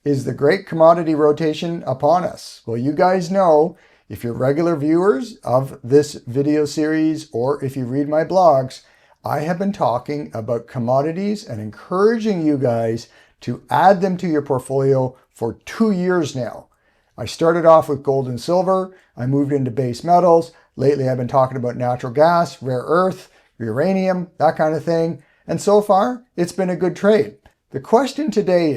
Is the great commodity rotation upon us? Well, you guys know, if you're regular viewers of this video series or if you read my blogs, I have been talking about commodities and encouraging you guys to add them to your portfolio for 2 years now. I started off with gold and silver. I moved into base metals. Lately, I've been talking about natural gas, rare earth, uranium, that kind of thing. And so far, it's been a good trade. The question today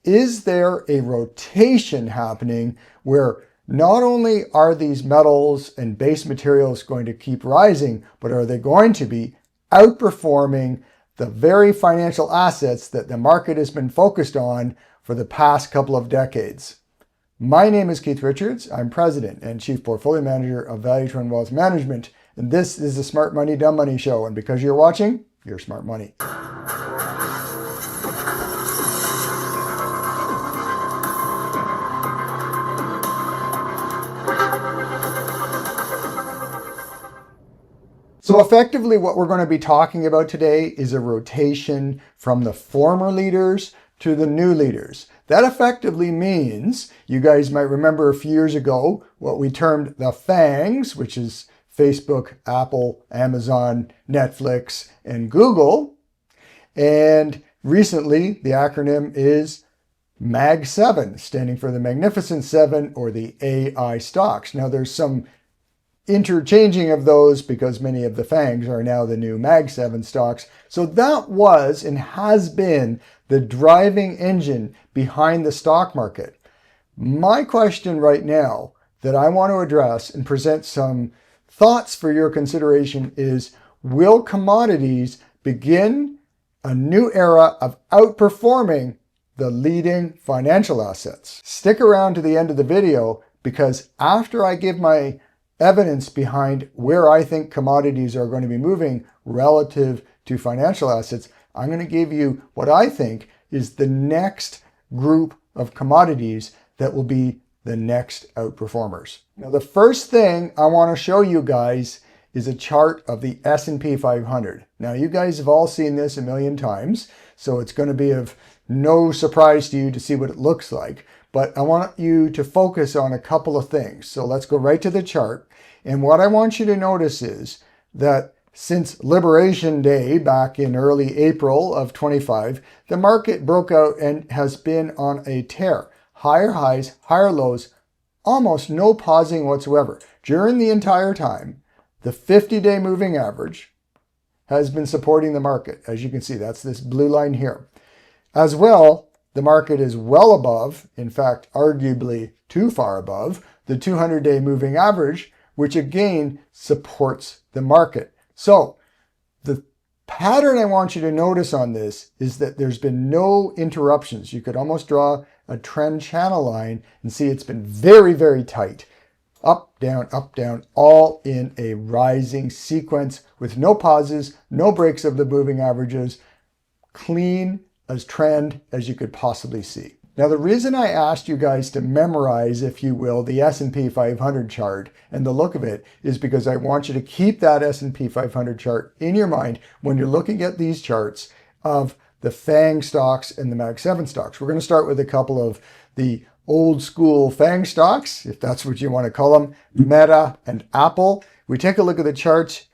is there a rotation happening where not only are these metals and base materials going to keep rising, but are they going to be outperforming the very financial assets that the market has been focused on for the past couple of decades? My name is Keith Richards. I'm President and Chief Portfolio Manager of Value Trend Wealth Management, and this is the Smart Money, Dumb Money Show. And because you're watching, you're smart money. So effectively, what we're going to be talking about today is a rotation from the former leaders to the new leaders. That effectively means, you guys might remember a few years ago, what we termed the FAANGs, which is Facebook, Apple, Amazon, Netflix, and Google. And recently, the acronym is MAG7, standing for the Magnificent Seven or the AI stocks. Now, there's some interchanging of those because many of the FAANGs are now the new MAG7 stocks. So that was and has been the driving engine behind the stock market. My question right now that I want to address and present some thoughts for your consideration is, will commodities begin a new era of outperforming the leading financial assets? Stick around to the end of the video, because after I give my evidence behind where I think commodities are going to be moving relative to financial assets, I'm going to give you what I think is the next group of commodities that will be the next outperformers. Now, the first thing I want to show you guys is a chart of the S&P 500. Now, you guys have all seen this a million times, so it's going to be of no surprise to you to see what it looks like. But I want you to focus on a couple of things. So let's go right to the chart. And what I want you to notice is that since Liberation Day back in early April of 25, the market broke out and has been on a tear. Higher highs, higher lows, almost no pausing whatsoever. During the entire time, the 50-day moving average has been supporting the market. As you can see, that's this blue line here. As well, the market is well above, in fact, arguably too far above, the 200-day moving average, which again supports the market. So the pattern I want you to notice on this is that there's been no interruptions. You could almost draw a trend channel line and see it's been very, very tight. Up, down, all in a rising sequence with no pauses, no breaks of the moving averages, clean as trend as you could possibly see. Now, the reason I asked you guys to memorize, if you will, the S&P 500 chart and the look of it is because I want you to keep that S&P 500 chart in your mind when you're looking at these charts of the FAANG stocks and the MAG7 stocks. We're going to start with a couple of the old school FAANG stocks, if that's what you want to call them, Meta and Apple. We take a look at the charts.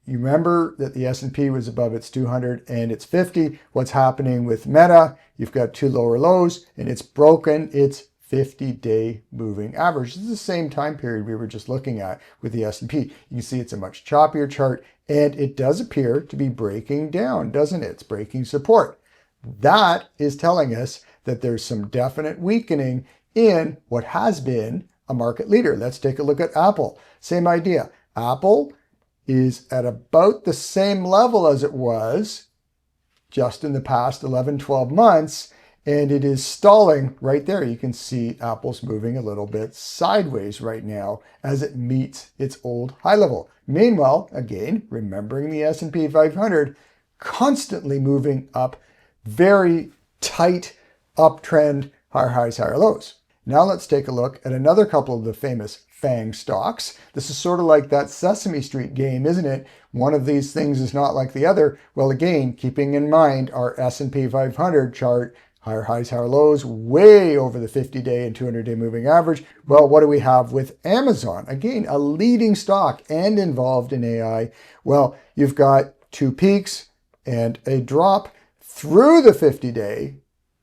You remember that the S&P was above its 200 and its 50. What's happening with Meta? You've got two lower lows and it's broken its 50-day moving average. This is the same time period we were just looking at with the S&P. You can see it's a much choppier chart and it does appear to be breaking down, doesn't it? It's breaking support. That is telling us that there's some definite weakening in what has been a market leader. Let's take a look at Apple. Same idea. Apple is at about the same level as it was just in the past 11, 12 months, and it is stalling right there. You can see Apple's moving a little bit sideways right now as it meets its old high level. Meanwhile, again, remembering the S&P 500, constantly moving up, very tight uptrend, higher highs, higher lows. Now let's take a look at another couple of the famous FAANG stocks. This is sort of like that Sesame Street game, isn't it? One of these things is not like the other. Well, again, keeping in mind our S&P 500 chart, higher highs, higher lows, way over the 50-day and 200-day moving average. Well, what do we have with Amazon? Again, a leading stock and involved in AI. Well, you've got two peaks and a drop through the 50-day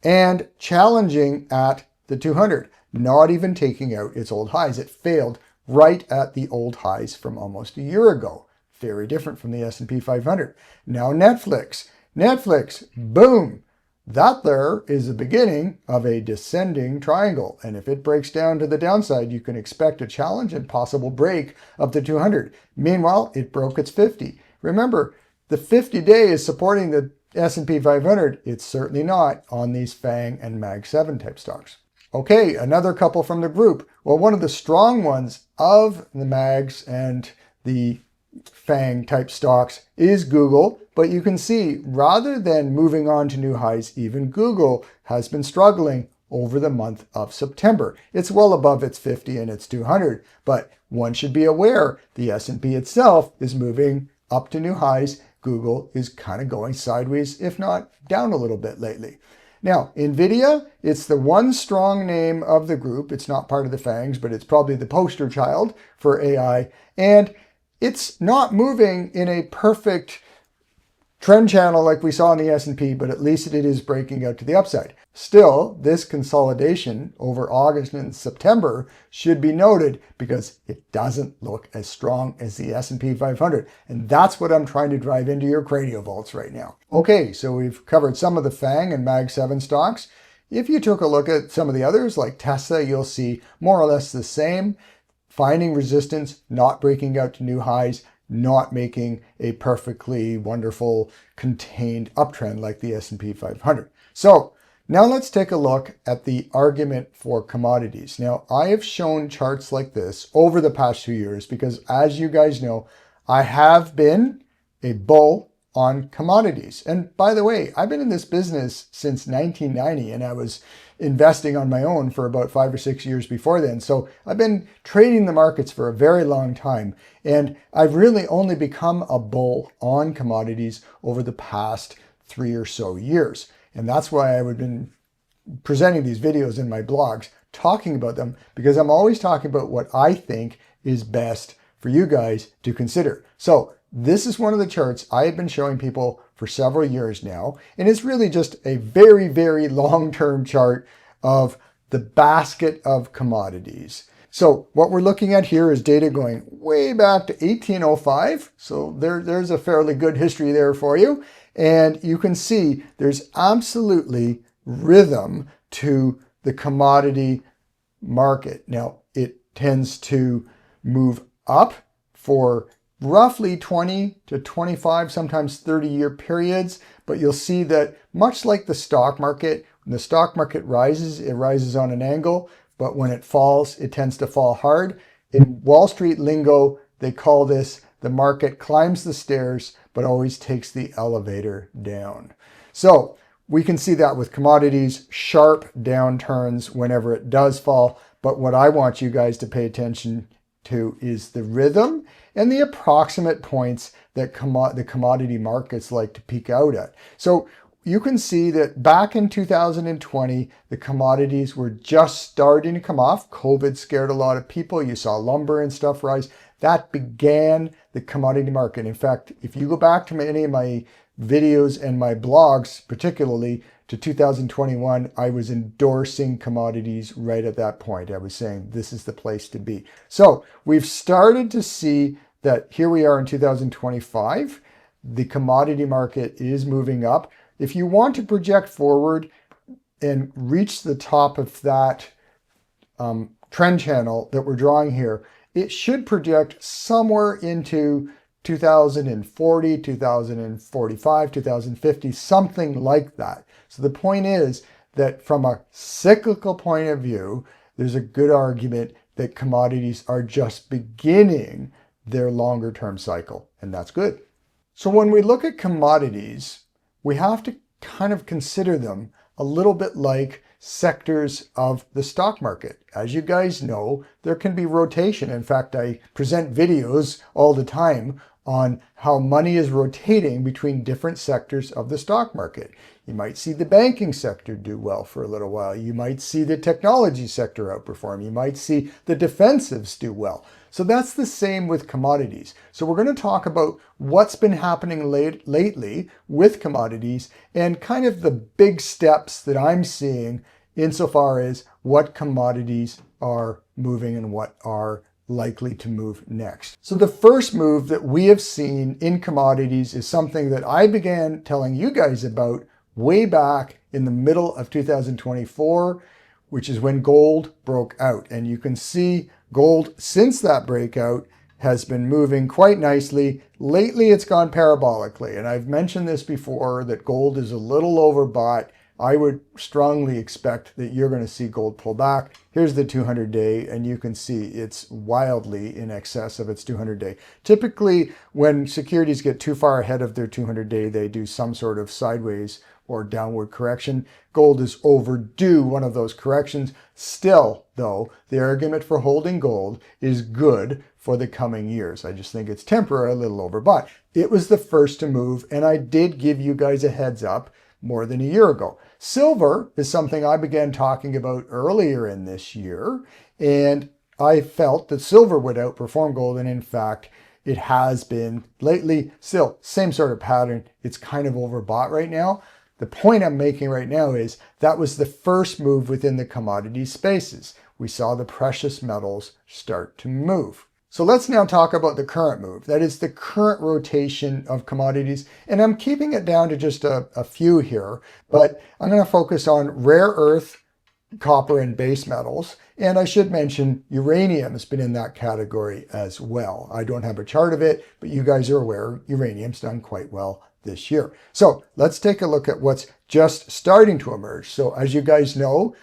and challenging at the 200, not even taking out its old highs. It failed right at the old highs from almost a year ago. Very different from the S&P 500. Now Netflix, boom. That there is the beginning of a descending triangle. And if it breaks down to the downside, you can expect a challenge and possible break of the 200. Meanwhile, it broke its 50. Remember, the 50-day is supporting the S&P 500. It's certainly not on these FAANG and Mag 7 type stocks. Okay, another couple from the group. Well, one of the strong ones of the Mags and the FAANG type stocks is Google, but you can see rather than moving on to new highs, even Google has been struggling over the month of September. It's well above its 50 and its 200, but one should be aware the S&P itself is moving up to new highs. Google is kind of going sideways, if not down a little bit lately. Now, Nvidia, it's the one strong name of the group. It's not part of the FAANGs, but it's probably the poster child for AI. And it's not moving in a perfect trend channel like we saw in the S&P, but at least it is breaking out to the upside. Still, this consolidation over August and September should be noted because it doesn't look as strong as the S&P 500. And that's what I'm trying to drive into your cranial vaults right now. Okay, so we've covered some of the FAANG and Mag 7 stocks. If you took a look at some of the others like Tesla, you'll see more or less the same. Finding resistance, not breaking out to new highs, not making a perfectly wonderful contained uptrend like the S&P 500. So now let's take a look at the argument for commodities. Now, I have shown charts like this over the past 2 years because, as you guys know, I have been a bull on commodities. And by the way, I've been in this business since 1990 and I was investing on my own for about 5 or 6 years before then. So I've been trading the markets for a very long time. And I've really only become a bull on commodities over the past 3 or so years. And that's why I've been presenting these videos in my blogs, talking about them, because I'm always talking about what I think is best for you guys to consider. So this is one of the charts I have been showing people for several years now, and it's really just a very, very long-term chart of the basket of commodities. So what we're looking at here is data going way back to 1805. So there's a fairly good history there for you. And you can see there's absolutely rhythm to the commodity market. Now, it tends to move up for roughly 20 to 25, sometimes 30-year periods. But you'll see that much like the stock market, when the stock market rises, it rises on an angle. But when it falls, it tends to fall hard. In Wall Street lingo, they call this the market climbs the stairs, but always takes the elevator down. So we can see that with commodities, sharp downturns whenever it does fall. But what I want you guys to pay attention to is the rhythm and the approximate points that the commodity markets like to peak out at. So you can see that back in 2020, the commodities were just starting to come off. COVID scared a lot of people. You saw lumber and stuff rise. That began the commodity market. In fact, if you go back to any of my videos and my blogs, particularly to 2021, I was endorsing commodities right at that point. I was saying this is the place to be. So we've started to see that here we are in 2025. The commodity market is moving up. If you want to project forward and reach the top of that trend channel that we're drawing here, it should project somewhere into 2040, 2045, 2050, something like that. So the point is that from a cyclical point of view, there's a good argument that commodities are just beginning their longer term cycle, and that's good. So when we look at commodities, we have to kind of consider them a little bit like sectors of the stock market. As you guys know, there can be rotation. In fact, I present videos all the time on how money is rotating between different sectors of the stock market. You might see the banking sector do well for a little while. You might see the technology sector outperform. You might see the defensives do well. So that's the same with commodities. So we're going to talk about what's been happening lately with commodities and kind of the big steps that I'm seeing insofar as what commodities are moving and what are likely to move next. So the first move that we have seen in commodities is something that I began telling you guys about way back in the middle of 2024, which is when gold broke out. And you can see gold since that breakout has been moving quite nicely. Lately, it's gone parabolically. And I've mentioned this before that gold is a little overbought. I would strongly expect that you're going to see gold pull back. Here's the 200-day, and you can see it's wildly in excess of its 200-day. Typically, when securities get too far ahead of their 200-day, they do some sort of sideways or downward correction. Gold is overdue one of those corrections. Still, though, the argument for holding gold is good for the coming years. I just think it's temporary, a little overbought. It was the first to move, and I did give you guys a heads up more than a year ago. Silver is something I began talking about earlier in this year, and I felt that silver would outperform gold, and in fact, it has been lately. Still, same sort of pattern. It's kind of overbought right now. The point I'm making right now is that was the first move within the commodity spaces. We saw the precious metals start to move. So let's now talk about the current move. That is the current rotation of commodities. And I'm keeping it down to just a few here, but I'm going to focus on rare earth, copper, and base metals. And I should mention uranium has been in that category as well. I don't have a chart of it, but you guys are aware uranium's done quite well this year. So let's take a look at what's just starting to emerge. So as you guys know,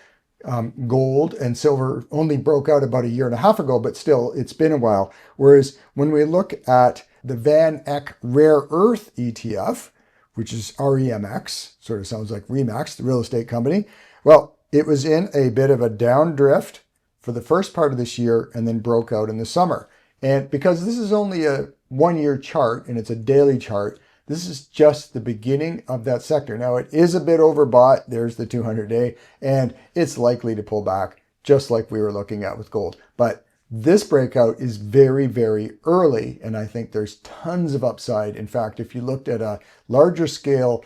gold and silver only broke out about a year and a half ago, but still it's been a while. Whereas when we look at the FAANG rare earth ETF, which is REMX, sort of sounds like REMX, the real estate company. Well, it was in a bit of a down drift for the first part of this year and then broke out in the summer. And because this is only a 1-year chart and it's a daily chart, this is just the beginning of that sector. Now, it is a bit overbought. There's the 200-day, and it's likely to pull back, just like we were looking at with gold. But this breakout is very, very early, and I think there's tons of upside. In fact, if you looked at a larger scale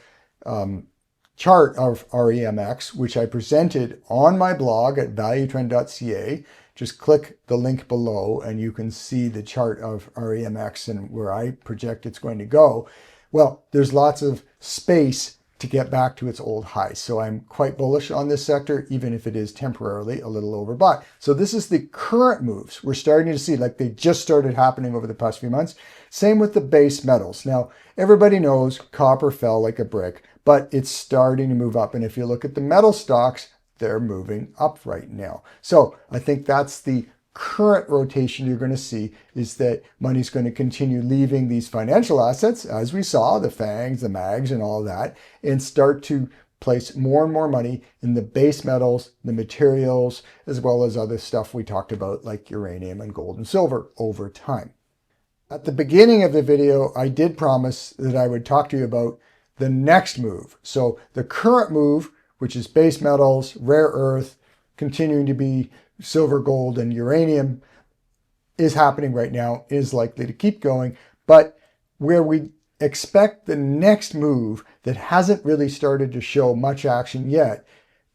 chart of REMX, which I presented on my blog at valuetrend.ca, just click the link below, and you can see the chart of REMX and where I project it's going to go. Well, there's lots of space to get back to its old highs. So I'm quite bullish on this sector, even if it is temporarily a little overbought. So this is the current moves we're starting to see, like they just started happening over the past few months. Same with the base metals. Now, everybody knows copper fell like a brick, but it's starting to move up. And if you look at the metal stocks, they're moving up right now. So I think that's the current rotation you're going to see, is that money's going to continue leaving these financial assets, as we saw, the FAANGs, the MAGs, and all that, and start to place more and more money in the base metals, the materials, as well as other stuff we talked about like uranium and gold and silver over time. At the beginning of the video, I did promise that I would talk to you about the next move. So the current move, which is base metals, rare earth, continuing to be silver, gold, and uranium, is happening right now, is likely to keep going. But where we expect the next move that hasn't really started to show much action yet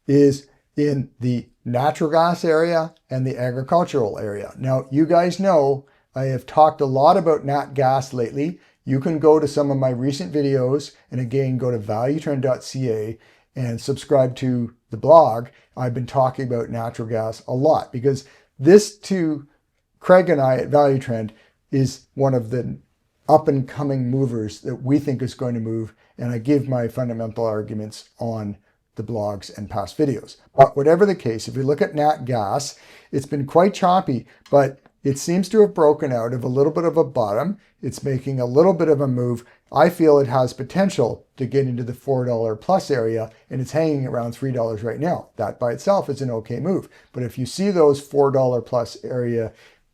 is in the natural gas area and the agricultural area. Now, you guys know I have talked a lot about nat gas lately. You can go to some of my recent videos, and again, go to valuetrend.ca and subscribe to the blog. I've been talking about natural gas a lot because this, to Craig and I at Value Trend, is one of the up and coming movers that we think is going to move. And I give my fundamental arguments on the blogs and past videos. But whatever the case, if you look at nat gas, it's been quite choppy, but it seems to have broken out of a little bit of a bottom. It's making a little bit of a move. I feel it has potential to get into the $4 plus area, and it's hanging around $3 right now. That by itself is an okay move. But if you see those $4 plus area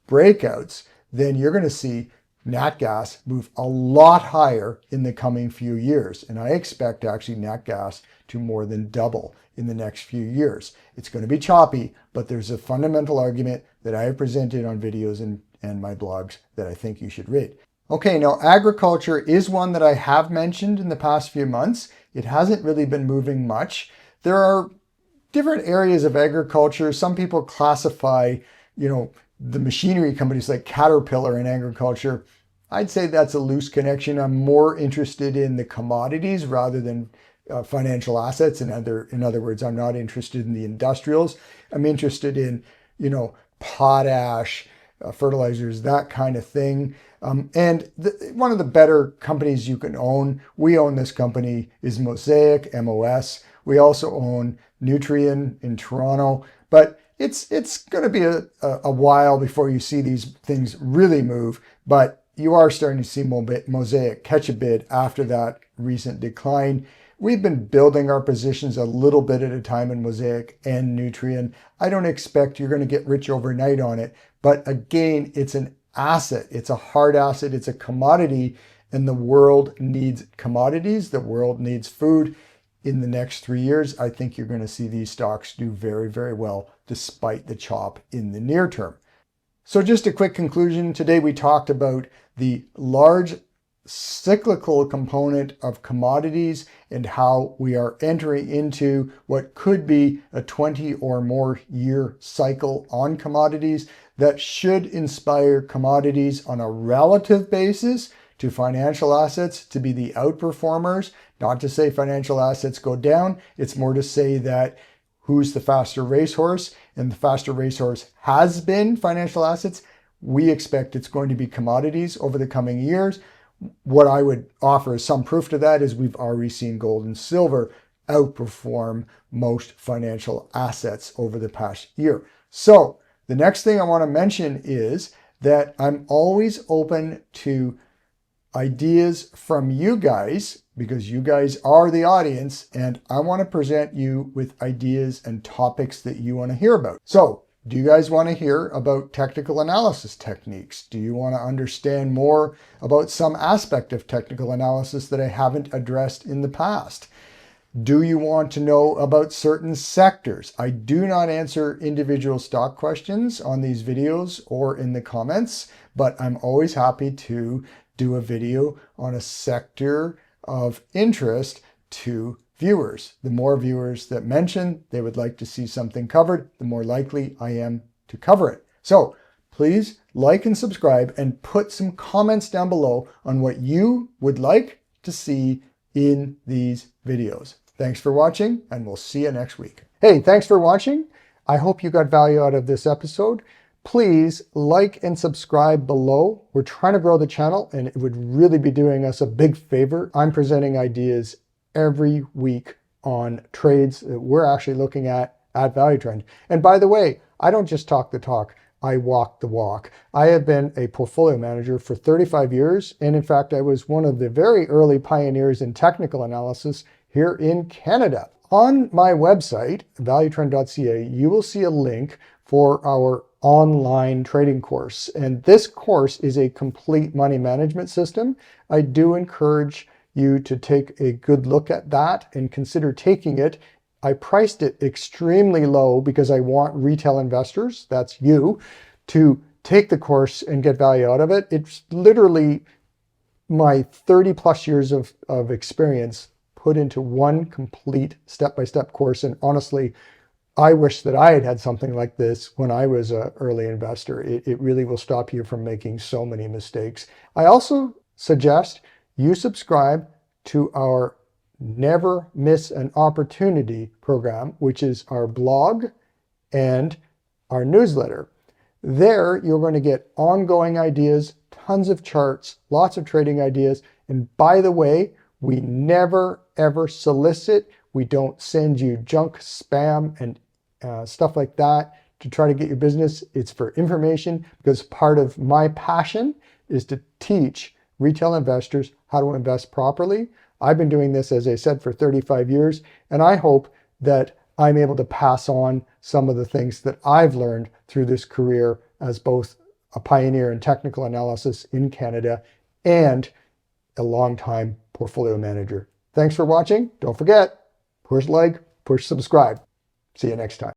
breakouts, then you're going to see nat gas move a lot higher in the coming few years. And I expect actually nat gas to more than double in the next few years. It's going to be choppy, but there's a fundamental argument that I have presented on videos and my blogs that I think you should read. Okay, now agriculture is one that I have mentioned in the past few months. It hasn't really been moving much. There are different areas of agriculture. Some people classify, the machinery companies like Caterpillar in agriculture. I'd say that's a loose connection. I'm more interested in the commodities rather than financial assets. In other words, I'm not interested in the industrials. I'm interested in, potash, fertilizers, that kind of thing. And one of the better companies you can own, we own this company, is Mosaic, MOS. We also own Nutrien in Toronto, but it's going to be a while before you see these things really move. But you are starting to see Mosaic catch a bid after that recent decline. We've been building our positions a little bit at a time in Mosaic and Nutrien. I don't expect you're going to get rich overnight on it, but again, it's an asset. It's a hard asset. It's a commodity, and the world needs commodities. The world needs food. In the next 3 years, I think you're going to see these stocks do very, very well despite the chop in the near term. So just a quick conclusion. Today we talked about the large cyclical component of commodities and how we are entering into what could be a 20 or more year cycle on commodities that should inspire commodities on a relative basis to financial assets to be the outperformers. Not to say financial assets go down. It's more to say that who's the faster racehorse, and the faster racehorse has been financial assets. We expect it's going to be commodities over the coming years. What I would offer as some proof to that is we've already seen gold and silver outperform most financial assets over the past year. So the next thing I want to mention is that I'm always open to ideas from you guys, because you guys are the audience, and I want to present you with ideas and topics that you want to hear about. So, do you guys want to hear about technical analysis techniques? Do you want to understand more about some aspect of technical analysis that I haven't addressed in the past? Do you want to know about certain sectors? I do not answer individual stock questions on these videos or in the comments, but I'm always happy to do a video on a sector of interest to viewers. The more viewers that mention they would like to see something covered, the more likely I am to cover it. So please like and subscribe and put some comments down below on what you would like to see in these videos. Thanks for watching, and we'll see you next week. Hey, thanks for watching. I hope you got value out of this episode. Please like and subscribe below. We're trying to grow the channel, and it would really be doing us a big favor. I'm presenting ideas every week on trades that we're actually looking at Value Trend. And by the way, I don't just talk the talk, I walk the walk. I have been a portfolio manager for 35 years. And in fact, I was one of the very early pioneers in technical analysis here in Canada. On my website, valuetrend.ca, you will see a link for our online trading course. And this course is a complete money management system. I do encourage you to take a good look at that and consider taking it. I priced it extremely low because I want retail investors, that's you, to take the course and get value out of it. It's literally my 30 plus years of experience put into one complete step-by-step course. And honestly, I wish that I had something like this when I was an early investor. It really will stop you from making so many mistakes. I also suggest you subscribe to our Never Miss an Opportunity program, which is our blog and our newsletter. There, you're going to get ongoing ideas, tons of charts, lots of trading ideas. And by the way, we never, ever solicit. We don't send you junk spam and stuff like that to try to get your business. It's for information, because part of my passion is to teach retail investors how to invest properly. I've been doing this, as I said, for 35 years, and I hope that I'm able to pass on some of the things that I've learned through this career as both a pioneer in technical analysis in Canada and a longtime portfolio manager. Thanks for watching. Don't forget, push like, push subscribe. See you next time.